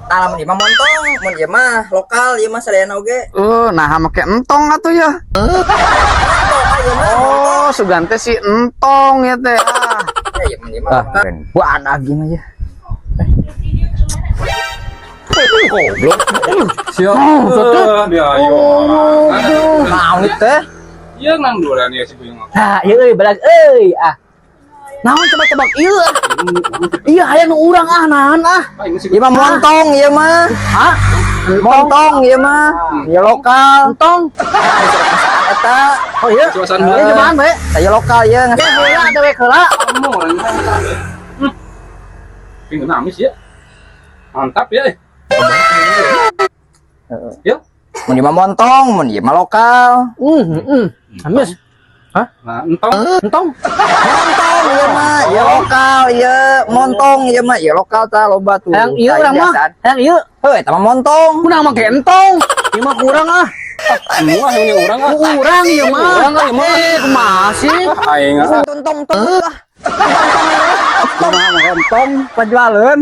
Alam di mah montong, mun ieu mah lokal, ieu mah sadayana oge. Nah make entong atuh ya. Oh, sugante si entong ya teh. Ya ieu mah lokal. Wah, lagi mah ya. Goblok. Siap. Dia ayo. Naon ieu teh? Ieu nang duran ya si Buyung. Nah, ieu euy balag euy ah. Naon coba-coba ieu? Iya aya nu urang ah nahan ah. Ieu mah montong ieu mah. Hah? Montong ieu mah. Ieu lokal. Entong. Eta Oh iya. Suasana Ieu cuman we. ieu lokal ieu Ya heula teh we heula. kamu orang pingin amis ya. Mantap ya. Yuk. mun ieu mah montong, mun ieu mah lokal. Amis. Nah, entong. Entong. Montong ieu mah, ieu lokal ieu. Montong ieu mah, ieu lokal tah loba tuh. Yang ieu urang mah. Yang ieu. Heuh, eta mah montong. Kunaon make entong? Ieu mah kurang ah. Semua yang orang ah. Urang ieu mah. Urang ah, ieu mah. Kumaha sih? Aing ah. Tuntong lah. Entong penjualan.